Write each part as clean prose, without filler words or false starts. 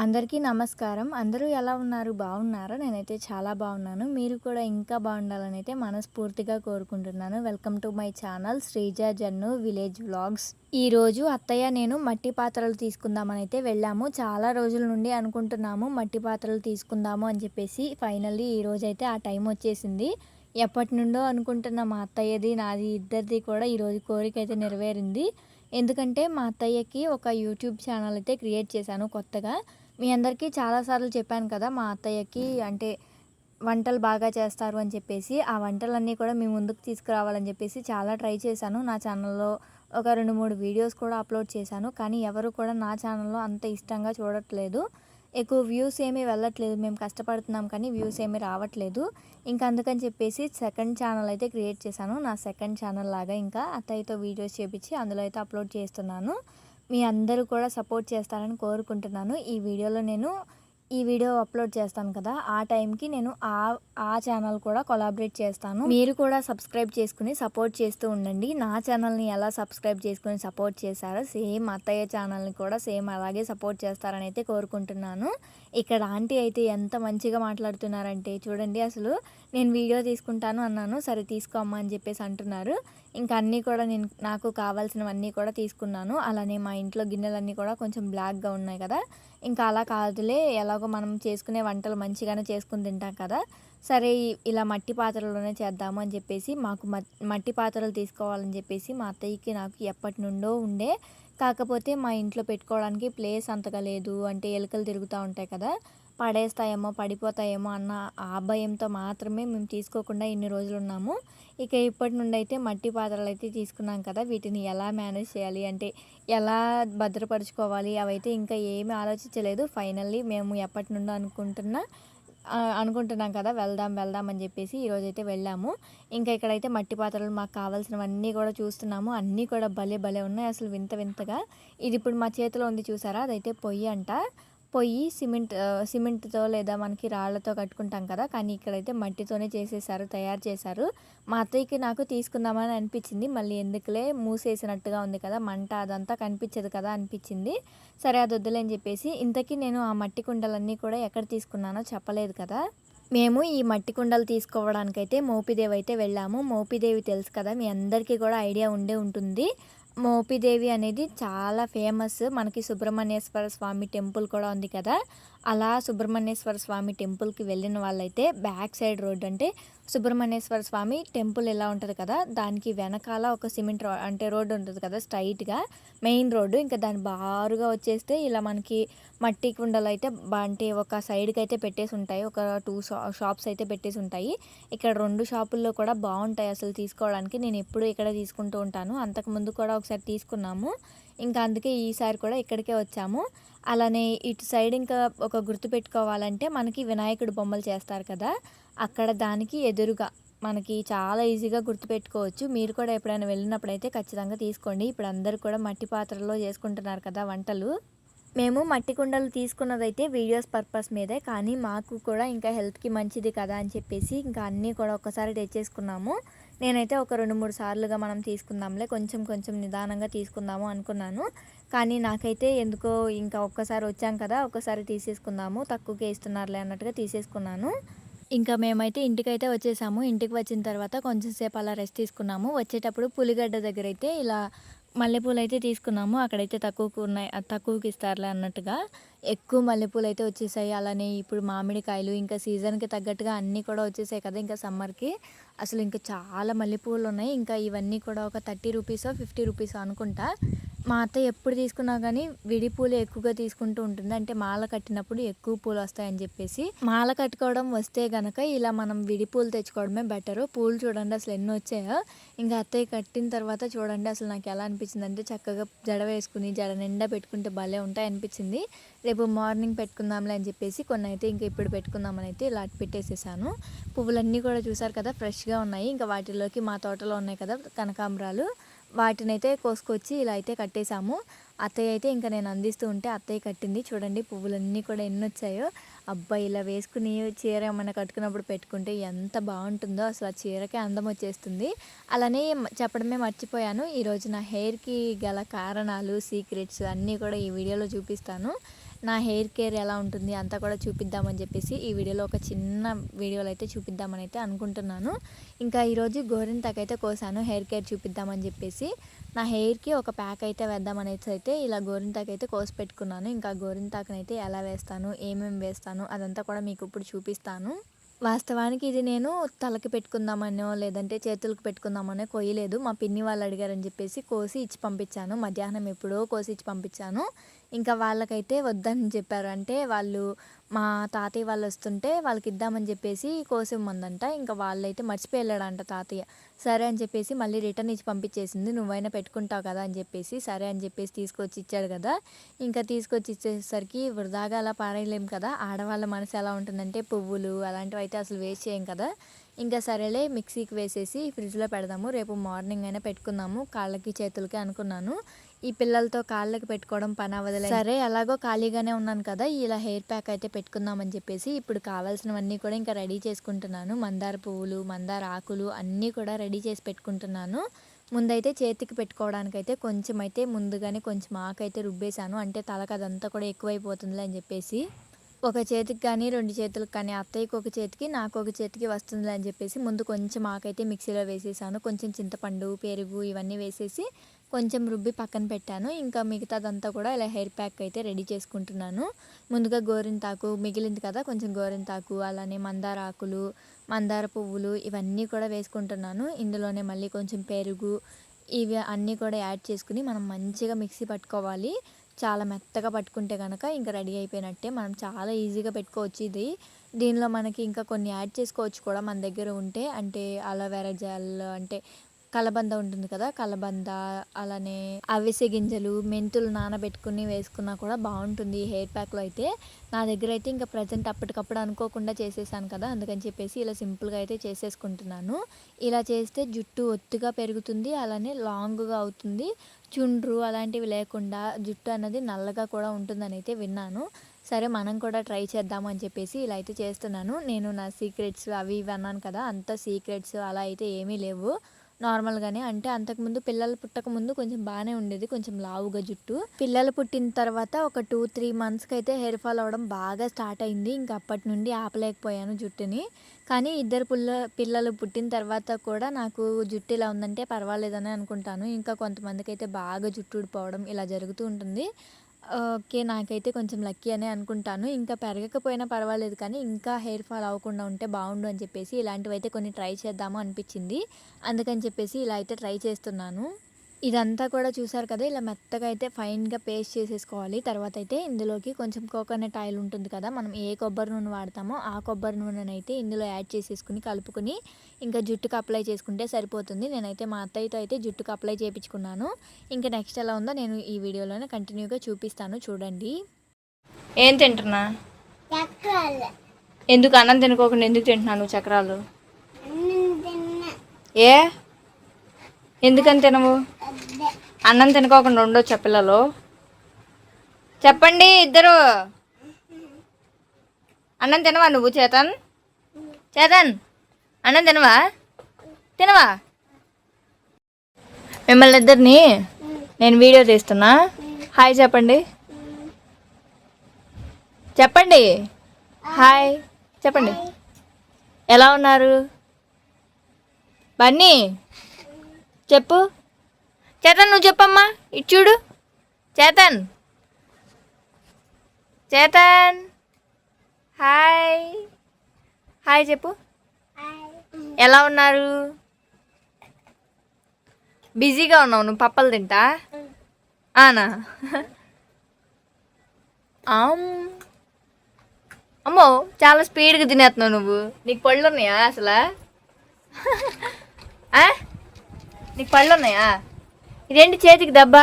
అందరికీ నమస్కారం. అందరూ ఎలా ఉన్నారు? బాగున్నారా? నేనైతే చాలా బాగున్నాను. మీరు కూడా ఇంకా బాగుండాలని అయితే మనస్ఫూర్తిగా కోరుకుంటున్నాను. Welcome to my channel Sreeja Jannu village vlogs. ఈరోజు అత్తయ్య నేను మట్టి పాత్రలు తీసుకుందామని అయితే వెళ్ళాము. చాలా రోజుల నుండి అనుకుంటున్నాము మట్టి పాత్రలు తీసుకుందాము అని చెప్పేసి. ఫైనల్లీ ఈరోజైతే ఆ టైం వచ్చేసింది. ఎప్పటి నుండో అనుకుంటున్న మా అత్తయ్యది నాది ఇద్దరిది కూడా ఈరోజు కోరిక అయితే నెరవేరింది. ఎందుకంటే మా అత్తయ్యకి ఒక యూట్యూబ్ ఛానల్ అయితే క్రియేట్ చేశాను కొత్తగా. మీ అందరికీ చాలాసార్లు చెప్పాను కదా మా అత్తయ్యకి అంటే వంటలు బాగా చేస్తారు అని చెప్పేసి. ఆ వంటలన్నీ కూడా మీ ముందుకు తీసుకురావాలని చెప్పేసి చాలా ట్రై చేశాను. నా ఛానల్లో ఒక 2, 3 వీడియోస్ కూడా అప్లోడ్ చేశాను. కానీ ఎవరు కూడా నా ఛానల్లో అంత ఇష్టంగా చూడట్లేదు. ఎక్కువ వ్యూస్ ఏమీ వెళ్ళట్లేదు. మేము కష్టపడుతున్నాం కానీ వ్యూస్ ఏమీ రావట్లేదు. ఇంకా అందుకని చెప్పేసి సెకండ్ ఛానల్ అయితే క్రియేట్ చేశాను. నా సెకండ్ ఛానల్ లాగా ఇంకా అత్తయ్యతో వీడియోస్ చేపించి అందులో అయితే అప్లోడ్ చేస్తున్నాను. మీ అందరూ కూడా సపోర్ట్ చేస్తారని కోరుకుంటున్నాను. ఈ వీడియో అప్లోడ్ చేస్తాను కదా, ఆ టైంకి నేను ఆ ఛానల్ కూడా కొలాబరేట్ చేస్తాను. మీరు కూడా సబ్స్క్రైబ్ చేసుకుని సపోర్ట్ చేస్తూ ఉండండి. నా ఛానల్ని ఎలా సబ్స్క్రైబ్ చేసుకుని సపోర్ట్ చేశారో సేమ్ అత్తయ్య ఛానల్ని కూడా సేమ్ అలాగే సపోర్ట్ చేస్తారని అయితే కోరుకుంటున్నాను. ఇక్కడ ఆంటీ అయితే ఎంత మంచిగా మాట్లాడుతున్నారంటే చూడండి. అసలు నేను వీడియో తీసుకుంటాను అన్నాను, సరే తీసుకోమ్మా అని చెప్పేసి అంటున్నారు. ఇంకా అన్నీ కూడా నాకు కావాల్సినవన్నీ కూడా తీసుకున్నాను. అలానే మా ఇంట్లో గిన్నెలన్నీ కూడా కొంచెం బ్లాక్గా ఉన్నాయి కదా, ఇంకా అలా కాదులే, ఎలాగో మనం చేసుకునే వంటలు మంచిగానే చేసుకుని తింటాం కదా, సరే ఇలా మట్టి పాత్రలోనే చేద్దాము అని చెప్పేసి మాకు మట్టి పాత్రలు తీసుకోవాలని చెప్పేసి మా అత్తయ్యకి నాకు ఎప్పటి నుండో ఉండే. కాకపోతే మా ఇంట్లో పెట్టుకోవడానికి ప్లేస్ అంతగా లేదు. అంటే ఎలుకలు తిరుగుతూ ఉంటాయి కదా, పడేస్తాయేమో పడిపోతాయేమో అన్న ఆ భయంతో మాత్రమే మేము తీసుకోకుండా ఇన్ని రోజులు ఉన్నాము. ఇక ఇప్పటి నుండి అయితే మట్టి పాత్రలు అయితే తీసుకున్నాం కదా, వీటిని ఎలా మేనేజ్ చేయాలి అంటే ఎలా భద్రపరుచుకోవాలి అవైతే ఇంకా ఏమీ ఆలోచించలేదు. ఫైనల్లీ మేము ఎప్పటి నుండో అనుకుంటున్నాం కదా, వెళ్దాం అని చెప్పేసి ఈరోజైతే వెళ్ళాము. ఇంకా ఇక్కడైతే మట్టి పాత్రలు మాకు కావాల్సినవన్నీ కూడా చూస్తున్నాము. అన్నీ కూడా భలే భలే ఉన్నాయి అసలు, వింత వింతగా. ఇది ఇప్పుడు మా చేతిలో ఉంది చూసారా, అదైతే పొయ్యి అంట. పొయ్యి సిమెంట్తో లేదా మనకి రాళ్లతో కట్టుకుంటాం కదా, కానీ ఇక్కడైతే మట్టితోనే తయారు చేశారు. మా అత్తయ్యకి నాకు తీసుకుందామని అనిపించింది. మళ్ళీ ఎందుకులే, మూసేసినట్టుగా ఉంది కదా, మంట అదంతా కనిపించదు కదా అనిపించింది. సరే అది వద్దులే అని చెప్పేసి. ఇంతకీ నేను ఆ మట్టి కుండలన్నీ కూడా ఎక్కడ తీసుకున్నానో చెప్పలేదు కదా. మేము ఈ మట్టి కుండలు తీసుకోవడానికైతే మోపిదేవి అయితే వెళ్ళాము. మోపిదేవి తెలుసు కదా, మీ అందరికీ కూడా ఐడియా ఉండే ఉంటుంది. మోపిదేవి అనేది చాలా ఫేమస్. మనకి సుబ్రహ్మణ్యేశ్వర స్వామి టెంపుల్ కూడా ఉంది కదా, అలా సుబ్రహ్మణ్యేశ్వర స్వామి టెంపుల్కి వెళ్ళిన వాళ్ళైతే బ్యాక్ సైడ్ రోడ్ అంటే సుబ్రహ్మణ్యేశ్వర స్వామి టెంపుల్ ఎలా ఉంటుంది కదా, దానికి వెనకాల ఒక సిమెంట్ అంటే రోడ్డు ఉంటుంది కదా స్ట్రైట్గా, మెయిన్ రోడ్డు. ఇంకా దాని బారుగా వచ్చేస్తే ఇలా మనకి మట్టి కుండలు అయితే అంటే ఒక సైడ్కి అయితే పెట్టేసి ఉంటాయి. ఒక 2 షాప్స్ అయితే పెట్టేసి ఉంటాయి. ఇక్కడ 2 షాపుల్లో కూడా బాగుంటాయి అసలు తీసుకోవడానికి. నేను ఎప్పుడు ఇక్కడ తీసుకుంటూ ఉంటాను. అంతకుముందు కూడా ఒకసారి తీసుకున్నాము. ఇంకా అందుకే ఈసారి కూడా ఇక్కడికే వచ్చాము. అలానే ఇటు సైడ్ ఇంకా ఒక గుర్తు పెట్టుకోవాలంటే మనకి వినాయకుడు బొమ్మలు చేస్తారు కదా, అక్కడ దానికి ఎదురుగా మనకి చాలా ఈజీగా గుర్తుపెట్టుకోవచ్చు. మీరు కూడా ఎప్పుడైనా వెళ్ళినప్పుడైతే ఖచ్చితంగా తీసుకోండి. ఇప్పుడు అందరూ కూడా మట్టి పాత్రల్లో చేసుకుంటున్నారు కదా వంటలు. మేము మట్టి కుండలు తీసుకున్నదైతే వీడియోస్ పర్పస్ మీదే, కానీ మాకు కూడా ఇంకా హెల్త్కి మంచిది కదా అని చెప్పేసి ఇంకా అన్నీ కూడా ఒక్కసారి తెచ్చేసుకున్నాము. నేనైతే ఒక 2, 3 సార్లుగా మనం తీసుకుందాంలే, కొంచెం కొంచెం నిదానంగా తీసుకుందాము అనుకున్నాను. కానీ నాకైతే ఎందుకో ఇంకా ఒక్కసారి వచ్చాం కదా, ఒక్కసారి తీసేసుకుందాము, తక్కువకే ఇస్తున్నారులే అన్నట్టుగా తీసేసుకున్నాను. ఇంకా మేమైతే ఇంటికైతే వచ్చేసాము. ఇంటికి వచ్చిన తర్వాత కొంచెం సేపు అలా రెస్ట్ తీసుకున్నాము. వచ్చేటప్పుడు పులిగడ్డ దగ్గర అయితే ఇలా మల్లెపూలు అయితే తీసుకున్నాము. అక్కడైతే తక్కువకి ఇస్తారులే అన్నట్టుగా ఎక్కువ మల్లెపూలు అయితే వచ్చేసాయి. అలానే ఇప్పుడు మామిడికాయలు ఇంకా సీజన్కి తగ్గట్టుగా అన్నీ కూడా వచ్చేసాయి కదా, ఇంకా సమ్మర్కి అసలు ఇంకా చాలా మల్లెపూలు ఉన్నాయి. ఇంకా ఇవన్నీ కూడా ఒక 30 రూపీసో 50 రూపీసో అనుకుంటా. మా అత్తయ్య ఎప్పుడు తీసుకున్నా కానీ విడి పూలు ఎక్కువగా తీసుకుంటూ ఉంటుంది. అంటే మాల కట్టినప్పుడు ఎక్కువ పూలు వస్తాయని చెప్పేసి. మాల కట్టుకోవడం వస్తే గనక ఇలా మనం విడి పూలు తెచ్చుకోవడమే బెటరు. పూలు చూడండి అసలు ఎన్ని వచ్చాయో. ఇంకా అత్తయ్య కట్టిన తర్వాత చూడండి అసలు నాకు ఎలా అనిపించింది అంటే, చక్కగా జడ వేసుకుని జడ నిండా పెట్టుకుంటే భలే ఉంటాయి అనిపించింది. రేపు మార్నింగ్ పెట్టుకుందాంలే అని చెప్పేసి కొన్ని అయితే ఇంకా ఇప్పుడు పెట్టుకుందామని అయితే ఇలా పెట్టేసేసాను. పువ్వులన్నీ కూడా చూసారు కదా, ఫ్రెష్గా ఉన్నాయి. ఇంకా వాటిలోకి మా తోటలో ఉన్నాయి కదా కనకాంబరాలు, వాటినైతే కోసుకొచ్చి ఇలా అయితే కట్టేశాము. అత్తయ్య అయితే ఇంకా నేను అందిస్తూ ఉంటే అత్తయ్య కట్టింది. చూడండి పువ్వులన్నీ కూడా ఎన్ని వచ్చాయో. అబ్బాయి ఇలా వేసుకుని చీర ఏమైనా కట్టుకున్నప్పుడు పెట్టుకుంటే ఎంత బాగుంటుందో, అసలు ఆ చీరకే అందం వచ్చేస్తుంది. అలానే చెప్పడమే మర్చిపోయాను, ఈరోజు నా హెయిర్కి గల కారణాలు సీక్రెట్స్ అన్నీ కూడా ఈ వీడియోలో చూపిస్తాను. నా హెయిర్ కేర్ ఎలా ఉంటుంది అంతా కూడా చూపిద్దామని చెప్పేసి ఈ వీడియోలో ఒక చిన్న వీడియోలో అయితే చూపిద్దామని అయితే అనుకుంటున్నాను. ఇంకా ఈరోజు గోరింటాకు అయితే కోసాను హెయిర్ కేర్ చూపిద్దామని చెప్పేసి. నా హెయిర్కి ఒక ప్యాక్ అయితే వేద్దామనేసి అయితే ఇలా గోరింటాకు అయితే కోసి పెట్టుకున్నాను. ఇంకా గోరింటాకునైతే ఎలా వేస్తాను, ఏమేమి వేస్తాను అదంతా కూడా మీకు ఇప్పుడు చూపిస్తాను. వాస్తవానికి ఇది నేను తలకి పెట్టుకుందామనో లేదంటే చేతులకు పెట్టుకుందామనో కొయ్యలేదు. మా పిన్ని వాళ్ళు అడిగారని చెప్పేసి కోసి ఇచ్చి పంపించాను. మధ్యాహ్నం ఎప్పుడో కోసి ఇచ్చి పంపించాను. ఇంకా వాళ్ళకైతే వద్దని చెప్పారు. అంటే వాళ్ళు మా తాతయ్య వాళ్ళు వస్తుంటే వాళ్ళకి ఇద్దామని చెప్పేసి కోసిమ్మందంట. ఇంకా వాళ్ళైతే మర్చిపోయి వెళ్ళాడంట తాతయ్య. సరే అని చెప్పేసి మళ్ళీ రిటర్న్ ఇచ్చి పంపించేసింది. నువ్వైనా పెట్టుకుంటావు కదా అని చెప్పేసి. సరే అని చెప్పేసి తీసుకొచ్చి ఇచ్చాడు కదా. ఇంకా తీసుకొచ్చి ఇచ్చేసరికి వృధాగా అలా పారేయలేం కదా. ఆడవాళ్ళ మనసు ఎలా ఉంటుందంటే పువ్వులు అలాంటివి అయితే అసలు వేస్ట్ చేయం కదా. ఇంకా సరేలే మిక్సీకి వేసేసి ఫ్రిడ్జ్లో పెడదాము, రేపు మార్నింగ్ అయినా పెట్టుకుందాము కాళ్ళకి చేతులకి అనుకున్నాను. ఈ పిల్లలతో కాళ్ళకి పెట్టుకోవడం పని అవ్వదులే, సరే ఎలాగో ఖాళీగానే ఉన్నాను కదా ఇలా హెయిర్ ప్యాక్ అయితే పెట్టుకుందామని చెప్పేసి ఇప్పుడు కావాల్సినవన్నీ కూడా ఇంకా రెడీ చేసుకుంటున్నాను. మందార పువ్వులు, మందార ఆకులు అన్నీ కూడా రెడీ చేసి పెట్టుకుంటున్నాను. ముందైతే చేతికి పెట్టుకోవడానికైతే కొంచెం అయితే ముందుగానే కొంచెం ఆకైతే రుబ్బేశాను. అంటే తలకు అదంతా కూడా ఎక్కువైపోతుందిలే అని చెప్పేసి. ఒక చేతికి కానీ 2 చేతులకు కానీ అత్తయ్యకి ఒక చేతికి నాకు ఒక చేతికి వస్తుందిలే అని చెప్పేసి ముందు కొంచెం ఆకైతే మిక్సీలో వేసేసాను. కొంచెం చింతపండు, పెరుగు ఇవన్నీ వేసేసి కొంచెం రుబ్బి పక్కన పెట్టాను. ఇంకా మిగతాదంతా కూడా ఇలా హెయిర్ ప్యాక్ అయితే రెడీ చేసుకుంటున్నాను. ముందుగా గోరింటాకు మిగిలింది కదా, కొంచెం గోరింటాకు అలానే మందార ఆకులు, మందార పువ్వులు ఇవన్నీ కూడా వేసుకుంటున్నాను. ఇందులోనే మళ్ళీ కొంచెం పెరుగు ఇవి అన్నీ కూడా యాడ్ చేసుకుని మనం మంచిగా మిక్సీ పట్టుకోవాలి. చాలా మెత్తగా పట్టుకుంటే కనుక ఇంకా రెడీ అయిపోయినట్టే. మనం చాలా ఈజీగా పెట్టుకోవచ్చు ఇది. దీనిలో మనకి ఇంకా కొన్ని యాడ్ చేసుకోవచ్చు కూడా మన దగ్గర ఉంటే. అంటే అలోవెరా జెల్, అంటే కలబంద ఉంటుంది కదా, కలబంద అలానే అవిసె గింజలు, మెంతులు నానబెట్టుకుని వేసుకున్నా కూడా బాగుంటుంది ఈ హెయిర్ ప్యాక్లో అయితే. నా దగ్గర అయితే ఇంకా ప్రజెంట్ అప్పటికప్పుడు అనుకోకుండా చేసేసాను కదా, అందుకని చెప్పేసి ఇలా సింపుల్గా అయితే చేసేసుకుంటున్నాను. ఇలా చేస్తే జుట్టు ఒత్తుగా పెరుగుతుంది, అలానే లాంగ్గా అవుతుంది. చుండ్రు అలాంటివి లేకుండా జుట్టు అన్నది నల్లగా కూడా ఉంటుందని అయితే విన్నాను. సరే మనం కూడా ట్రై చేద్దాము అని చెప్పేసి ఇలా అయితే చేస్తున్నాను. నేను నా సీక్రెట్స్ అవి ఇవి అన్నాను కదా, అంత సీక్రెట్స్ అలా అయితే ఏమీ లేవు. నార్మల్గానే, అంటే అంతకుముందు పిల్లలు పుట్టక ముందు కొంచెం బాగానే ఉండేది, కొంచెం లావుగా జుట్టు. పిల్లలు పుట్టిన తర్వాత ఒక 2-3 మంత్స్కి అయితే హెయిర్ ఫాల్ అవ్వడం బాగా స్టార్ట్ అయింది. ఇంకా అప్పటి నుండి ఆపలేకపోయాను జుట్టుని. కానీ ఇద్దరు పిల్లలు పుట్టిన తర్వాత కూడా నాకు జుట్టు ఇలా ఉందంటే పర్వాలేదని అనుకుంటాను. ఇంకా కొంతమందికి అయితే బాగా జుట్టు ఊడిపోవడం ఇలా జరుగుతూ ఉంటుంది. ఓకే, నాకైతే కొంచెం లక్కీ అనే అనుకుంటాను. ఇంకా పెరగకపోయినా పర్వాలేదు కానీ ఇంకా హెయిర్ ఫాల్ అవ్వకుండా ఉంటే బాగుండు అని చెప్పేసి ఇలాంటివైతే కొన్ని ట్రై చేద్దాము అనిపించింది. అందుకని చెప్పేసి ఇలా అయితే ట్రై చేస్తున్నాను. ఇదంతా కూడా చూసారు కదా, ఇలా మెత్తగా అయితే ఫైన్గా పేస్ట్ చేసేసుకోవాలి. తర్వాత అయితే ఇందులోకి కొంచెం కోకోనట్ ఆయిల్ ఉంటుంది కదా, మనం ఏ కొబ్బరి నూనె వాడతామో ఆ కొబ్బరి నూనెని అయితే ఇందులో యాడ్ చేసేసుకుని కలుపుకొని ఇంకా జుట్టుకు అప్లై చేసుకుంటే సరిపోతుంది. నేనైతే మా అత్తయ్యతో అయితే జుట్టుకు అప్లై చేయించుకున్నాను. ఇంకా నెక్స్ట్ ఎలా ఉందో నేను ఈ వీడియోలోనే కంటిన్యూగా చూపిస్తాను, చూడండి. ఏం తింటున్నా? ఎందుకు అన్నం తినుకోకుండా ఎందుకు తింటున్నాను చక్రాలు? ఏ ఎందుకని తినవు? అన్నం తినుకోకుండా ఉండొచ్చా పిల్లలు? చెప్పండి ఇద్దరు. అన్నం తినవా నువ్వు? చేతన్ అన్నం తినవా? మిమ్మల్ని ఇద్దరిని నేను వీడియో తీస్తున్నా. హాయ్ చెప్పండి. హాయ్ చెప్పండి. ఎలా ఉన్నారు? బన్నీ చెప్పు. చేతన్ నువ్వు చెప్పమ్మా. ఇటు చూడు. చేతన్ హాయ్ చెప్పు. ఎలా ఉన్నారు? బిజీగా ఉన్నావు నువ్వు, పప్పలు తింటా ఆనా? అమ్మో చాలా స్పీడ్గా తినేస్తున్నావు నువ్వు. నీకు పళ్ళు ఉన్నాయా అసలు? నీకు పళ్ళు ఉన్నాయా? ఇదేంటి చేతికి దెబ్బ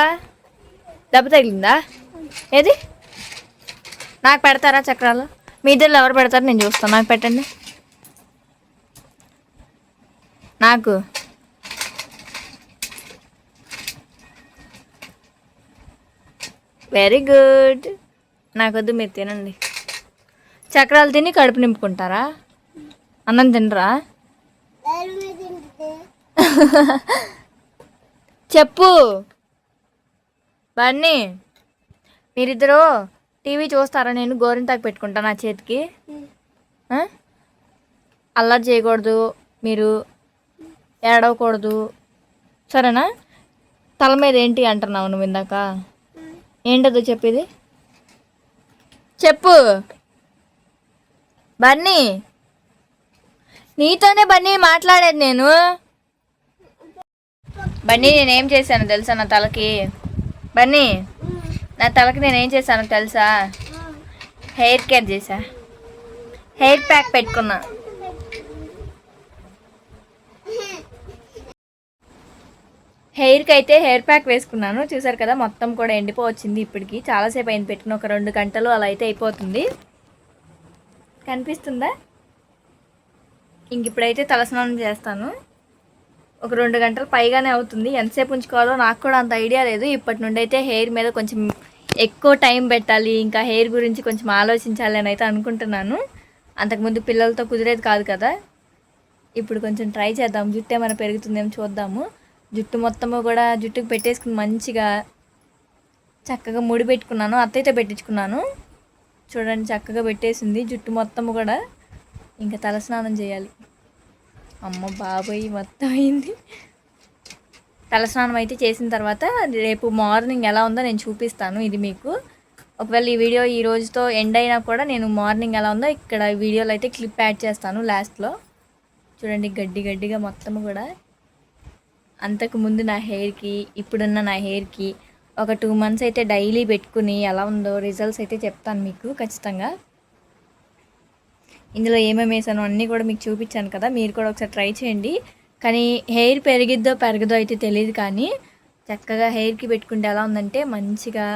తగిలిందా? ఏది నాకు పెడతారా చక్రాలు? మీ ఇద్దరు ఎవరు పెడతారు నేను చూస్తాను. నాకు పెట్టండి. నాకు వెరీ గుడ్. నాకొద్దు, మీరు తినండి. చక్రాలు తిని కడుపు నింపుకుంటారా? అన్నం తినరా? చెప్పు బన్నీ. మీరిద్దరూ టీవీ చూస్తారా? నేను గోరింతాకు పెట్టుకుంటా నా చేతికి. అల్లరి చేయకూడదు, మీరు ఏడవకూడదు, సరేనా? తల మీద ఏంటి అంటున్నావు నువ్వు ఇందాక? ఏంటదో చెప్పేది చెప్పు. బన్నీ, నీతోనే బన్నీ మాట్లాడేది నేను. బన్నీ, నేనేం చేశాను తెలుసా నా తలకి? బన్నీ, నా తలకి నేనేం చేశాను తెలుసా? హెయిర్ కేర్ చేశా, హెయిర్ ప్యాక్ పెట్టుకున్నా. హెయిర్కి అయితే హెయిర్ ప్యాక్ వేసుకున్నాను. చూసారు కదా, మొత్తం కూడా ఎండిపోవచ్చింది. ఇప్పటికి చాలాసేపు అయింది పెట్టుకుని, ఒక 2 గంటలు అలా అయితే అయిపోతుంది. కనిపిస్తుందా? ఇంక ఇప్పుడైతే తలస్నానం చేస్తాను. ఒక 2 గంటలు పైగానే అవుతుంది. ఎంతసేపు ఉంచుకోవాలో నాకు కూడా అంత ఐడియా లేదు. ఇప్పటి నుండి అయితే హెయిర్ మీద కొంచెం ఎక్కువ టైం పెట్టాలి, ఇంకా హెయిర్ గురించి కొంచెం ఆలోచించాలి అని అయితే అనుకుంటున్నాను. అంతకుముందు పిల్లలతో కుదిరేది కాదు కదా. ఇప్పుడు కొంచెం ట్రై చేద్దాం, జుట్టు ఏమైనా పెరుగుతుందేమో చూద్దాము. జుట్టు మొత్తము కూడా జుట్టుకు పెట్టేసుకుని మంచిగా చక్కగా ముడి పెట్టుకున్నాను. అత్తయితే పెట్టించుకున్నాను. చూడండి, చక్కగా పెట్టేసింది జుట్టు మొత్తము కూడా. ఇంకా తలస్నానం చేయాలి. అమ్మ బాబోయ్, మొత్తం అయింది. తలస్నానం అయితే చేసిన తర్వాత రేపు మార్నింగ్ ఎలా ఉందో నేను చూపిస్తాను ఇది మీకు. ఒకవేళ ఈ వీడియో ఈ రోజుతో ఎండ్ అయినా కూడా నేను మార్నింగ్ ఎలా ఉందో ఇక్కడ వీడియోలో అయితే క్లిప్ యాడ్ చేస్తాను లాస్ట్లో. చూడండి, గడ్డిగా మొత్తము కూడా. అంతకుముందు నా హెయిర్కి ఇప్పుడున్న నా హెయిర్కి ఒక 2 months అయితే డైలీ పెట్టుకుని ఎలా ఉందో రిజల్ట్స్ అయితే చెప్తాను మీకు ఖచ్చితంగా. ఇందులో ఏమేమి వేసానో అన్నీ కూడా మీకు చూపించాను కదా, మీరు కూడా ఒకసారి ట్రై చేయండి. కానీ హెయిర్ పెరగదో అయితే తెలియదు, కానీ చక్కగా హెయిర్కి పెట్టుకుంటే ఎలా ఉందంటే మంచిగా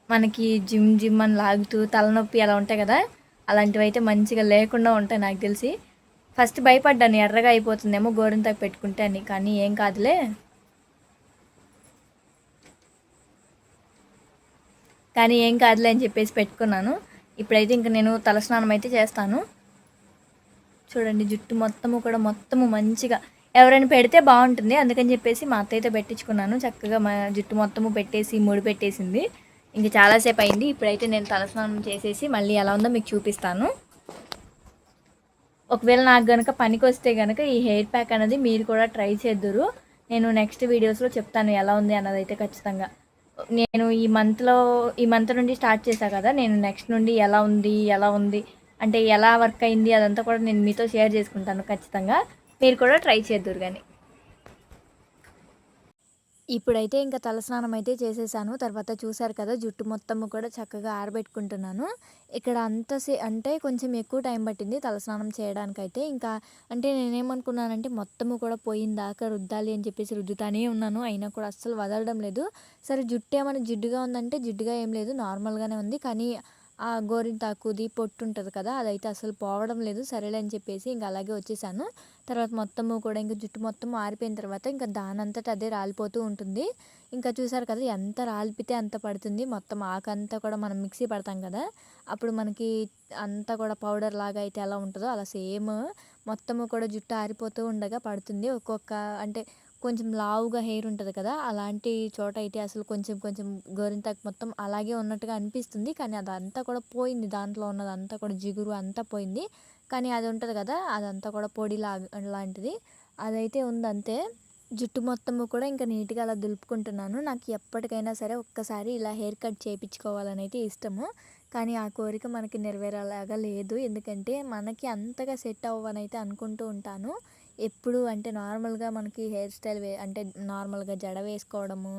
మనకి జిమ్ అని లాగుతూ తలనొప్పి అలా ఉంటాయి కదా, అలాంటివి అయితే మంచిగా లేకుండా ఉంటాయి నాకు తెలిసి. ఫస్ట్ భయపడ్డాను ఎర్రగా అయిపోతుందేమో గోరింతాకు పెట్టుకుంటే అని, కానీ ఏం కాదులే. అని చెప్పేసి పెట్టుకున్నాను. ఇప్పుడైతే ఇంక నేను తలస్నానం అయితే చేస్తాను. చూడండి, జుట్టు మొత్తము మంచిగా ఎవరైనా పెడితే బాగుంటుంది, అందుకని చెప్పేసి మా అత్త అయితే పెట్టించుకున్నాను. చక్కగా మా జుట్టు మొత్తము పెట్టేసి ముడి పెట్టేసింది. ఇంక చాలాసేపు అయింది. ఇప్పుడైతే నేను తలస్నానం చేసేసి మళ్ళీ ఎలా ఉందో మీకు చూపిస్తాను. ఒకవేళ నాకు కనుక పనికి వస్తే కనుక ఈ హెయిర్ ప్యాక్ అనేది మీరు కూడా ట్రై చేద్దురు. నేను నెక్స్ట్ వీడియోస్లో చెప్తాను ఎలా ఉంది అన్నది అయితే ఖచ్చితంగా. నేను ఈ మంత్ నుండి స్టార్ట్ చేశాను కదా, నేను నెక్స్ట్ నుండి ఎలా ఉంది అంటే ఎలా వర్క్ అయింది అదంతా కూడా నేను మీతో షేర్ చేసుకుంటాను ఖచ్చితంగా. మీరు కూడా ట్రై చేద్దురు కానీ. ఇప్పుడైతే ఇంకా తలస్నానం అయితే చేసేసాను. తర్వాత చూసారు కదా, జుట్టు మొత్తము కూడా చక్కగా ఆరబెట్టుకుంటున్నాను. ఇక్కడ అంటే కొంచెం ఎక్కువ టైం పట్టింది తలస్నానం చేయడానికైతే. ఇంకా అంటే నేనేమనుకున్నానంటే మొత్తము కూడా పోయిన దాకా రుద్దాలి అని చెప్పేసి రుద్దుతానే ఉన్నాను. అయినా కూడా అస్సలు వదలడం లేదు. సరే, జుట్టు ఏమైనా జిడ్డుగా ఉందంటే జిడ్డుగా ఏం లేదు, నార్మల్గానే ఉంది. కానీ ఆ గోరింటాకుది పొట్టు ఉంటుంది కదా, అదైతే అసలు పోవడం లేదు. సరేలే అని చెప్పేసి ఇంకా అలాగే వచ్చేసాను. తర్వాత మొత్తము కూడా ఇంకా జుట్టు మొత్తం ఆరిపోయిన తర్వాత ఇంకా దానంతట అదే రాలిపోతూ ఉంటుంది. ఇంకా చూసారు కదా, ఎంత రాలిపితే అంత పడుతుంది. మొత్తం ఆకంతా కూడా మనం మిక్సీ పడతాం కదా, అప్పుడు మనకి అంతా కూడా పౌడర్ లాగా అయితే ఎలా ఉంటుందో అలా సేమ్ మొత్తము కూడా జుట్టు ఆరిపోతూ ఉండగా పడుతుంది. అంటే కొంచెం లావుగా హెయిర్ ఉంటుంది కదా, అలాంటి చోట అయితే అసలు కొంచెం గోరింతాకు మొత్తం అలాగే ఉన్నట్టుగా అనిపిస్తుంది. కానీ అదంతా కూడా పోయింది, దాంట్లో ఉన్నదంతా కూడా జిగురు అంతా పోయింది. కానీ అది ఉంటుంది కదా, అదంతా కూడా పొడి లాంటిది అదైతే ఉందంతే. జుట్టు మొత్తము కూడా ఇంకా నీట్గా అలా దులుపుకుంటున్నాను. నాకు ఎప్పటికైనా సరే ఒక్కసారి ఇలా హెయిర్ కట్ చేయించుకోవాలని అయితే ఇష్టము. కానీ ఆ కోరిక మనకి నెరవేరేలాగా లేదు. ఎందుకంటే మనకి అంతగా సెట్ అవ్వనైతే అనుకుంటూ ఉంటాను. ఎప్పుడు అంటే నార్మల్గా మనకి హెయిర్ స్టైల్ అంటే నార్మల్గా జడ వేసుకోవడము,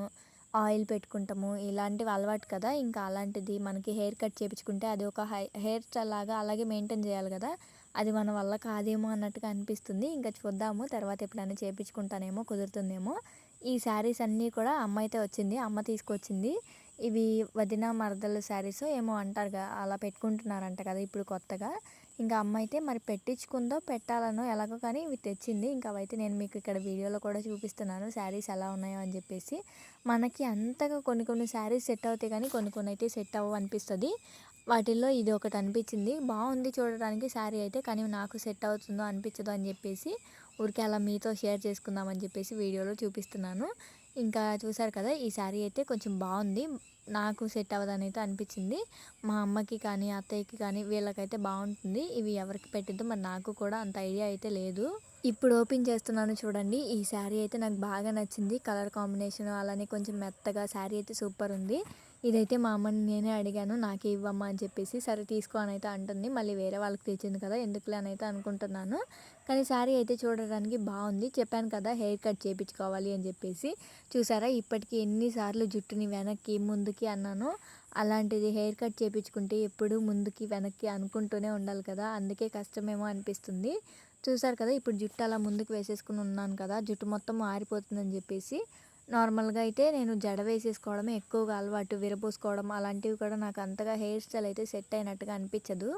ఆయిల్ పెట్టుకుంటాము, ఇలాంటివి అలవాటు కదా. ఇంకా అలాంటిది మనకి హెయిర్ కట్ చేయించుకుంటే అది ఒక హెయిర్ స్టైల్ లాగా అలాగే మెయింటైన్ చేయాలి కదా, అది మన వల్ల కాదేమో అన్నట్టుగా అనిపిస్తుంది. ఇంకా చూద్దాము, తర్వాత ఎప్పుడైనా చేయించుకుంటానేమో, కుదురుతుందేమో. ఈ శారీస్ అన్నీ కూడా అమ్మ అయితే వచ్చింది, అమ్మ తీసుకొచ్చింది. ఇవి వదిన మరదలు శారీస్ ఏమో అంటారుగా, అలా పెట్టుకుంటున్నారంట కదా ఇప్పుడు కొత్తగా. ఇంకా అమ్మ అయితే మరి పెట్టించుకుందో పెట్టాలనో ఎలాగో కానీ ఇవి తెచ్చింది. ఇంకా అవైతే నేను మీకు ఇక్కడ వీడియోలో కూడా చూపిస్తున్నాను శారీస్ ఎలా ఉన్నాయో అని చెప్పేసి. మనకి అంతగా కొన్ని శారీస్ సెట్ అవుతాయి, కానీ కొన్ని అయితే సెట్ అవ్వవు అనిపిస్తుంది. వాటిల్లో ఇది ఒకటి అనిపించింది, బాగుంది చూడడానికి శారీ అయితే, కానీ నాకు సెట్ అవుతుందో అనిపించదో అని చెప్పేసి ఊరికే అలా మీతో షేర్ చేసుకుందామని చెప్పేసి వీడియోలో చూపిస్తున్నాను. ఇంకా చూసారు కదా, ఈ శారీ అయితే కొంచెం బాగుంది. నాకు సెట్ అవ్వదని అయితే అనిపించింది. మా అమ్మకి కానీ, అత్తయ్యకి కానీ వీళ్ళకైతే బాగుంటుంది. ఇవి ఎవరికి పెట్టిద్దో మరి నాకు కూడా అంత ఐడియా అయితే లేదు. ఇప్పుడు ఓపెన్ చేస్తున్నాను చూడండి. ఈ శారీ అయితే నాకు బాగా నచ్చింది. కలర్ కాంబినేషన్ అలానే కొంచెం మెత్తగా శారీ అయితే సూపర్ ఉంది. ఇదైతే మా అమ్మని నేనే అడిగాను. నాకే ఇవ్వమ్మా అని చెప్పేసి. సరే తీసుకో అని అయితే అంటుంది. మళ్ళీ వేరే వాళ్ళకి తెచ్చింది కదా ఎందుకులే అని అయితే అనుకుంటున్నాను. కానీ శారీ అయితే చూడడానికి బాగుంది. చెప్పాను కదా హెయిర్ కట్ చేయించుకోవాలి అని చెప్పేసి. చూసారా ఇప్పటికి ఎన్నిసార్లు జుట్టుని వెనక్కి ముందుకి అన్నానో, అలాంటిది హెయిర్ కట్ చేయించుకుంటే ఎప్పుడు ముందుకి వెనక్కి అనుకుంటూనే ఉండాలి కదా, అందుకే కష్టమేమో అనిపిస్తుంది. చూసారు కదా ఇప్పుడు జుట్టు అలా ముందుకు వేసేసుకుని ఉన్నాను కదా, జుట్టు మొత్తం ఆరిపోతుందని చెప్పేసి నార్మల్గా అయితే నేను జడ వేసేసుకోవడమే ఎక్కువగా అలవాటు. విరబోసుకోవడం అలాంటివి కూడా నాకు అంతగా హెయిర్ స్టైల్ అయితే సెట్ అయినట్టుగా అనిపించదు.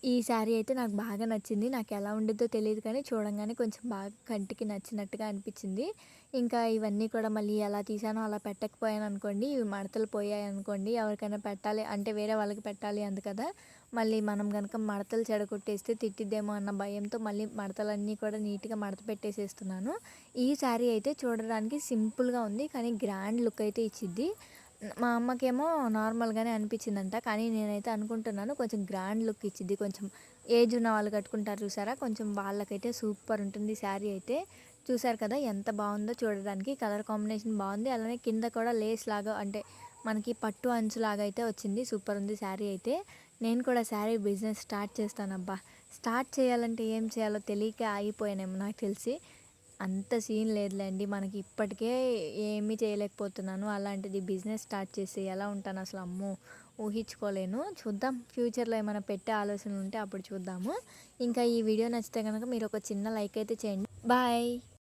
ఈ శారీ అయితే నాకు బాగా నచ్చింది. నాకు ఎలా ఉండిద్దో తెలీదు కానీ చూడంగానే కొంచెం బాగా కంటికి నచ్చినట్టుగా అనిపించింది. ఇంకా ఇవన్నీ కూడా మళ్ళీ ఎలా తీసానో అలా పెట్టకపోయాననుకోండి, ఇవి మడతలు పోయాయనుకోండి, ఎవరికైనా పెట్టాలి అంటే వేరే వాళ్ళకి పెట్టాలి అంది కదా, మళ్ళీ మనం గనక మడతలు చెడగొట్టేస్తే తిట్టిద్దేమో అన్న భయంతో మళ్ళీ మడతలన్నీ కూడా నీట్‌గా మడత పెట్టేసేస్తున్నాను. ఈ శారీ అయితే చూడడానికి సింపుల్‌గా ఉంది. కానీ గ్రాండ్ లుక్ అయితే ఇచ్చిద్ది. మా అమ్మకేమో నార్మల్‌గానే అనిపించిందంట. కానీ నేనైతే అనుకుంటున్నాను కొంచెం గ్రాండ్ లుక్ ఇచ్చిద్ది. కొంచెం ఏజ్ ఉన్న వాళ్ళు కట్టుకుంటారు చూసారా, కొంచెం వాళ్ళకైతే సూపర్ ఉంటుంది శారీ అయితే. చూసారు కదా ఎంత బాగుందో చూడడానికి. కలర్ కాంబినేషన్ బాగుంది. అలానే కింద కూడా లేస్ లాగా అంటే మనకి పట్టు అంచులాగా అయితే వచ్చింది. సూపర్ ఉంది శారీ అయితే. నేను కూడా శారీ బిజినెస్ స్టార్ట్ చేస్తానబ్బా. స్టార్ట్ చేయాలంటే ఏం చేయాలో తెలియక ఆగిపోయానేమో నాకు తెలిసి. అంత సీన్ లేదులేండి. మనకి ఇప్పటికే ఏమీ చేయలేకపోతున్నాను. అలాంటిది బిజినెస్ స్టార్ట్ చేసి ఎలా ఉంటాను అసలు అమ్మో! ఊహించుకోలేను. చూద్దాం ఫ్యూచర్‌లో ఏమైనా పెట్టే ఆలోచనలు ఉంటే అప్పుడు చూద్దాము. ఇంకా ఈ వీడియో నచ్చితే గనక మీరు ఒక చిన్న లైక్ అయితే చేయండి. బాయ్.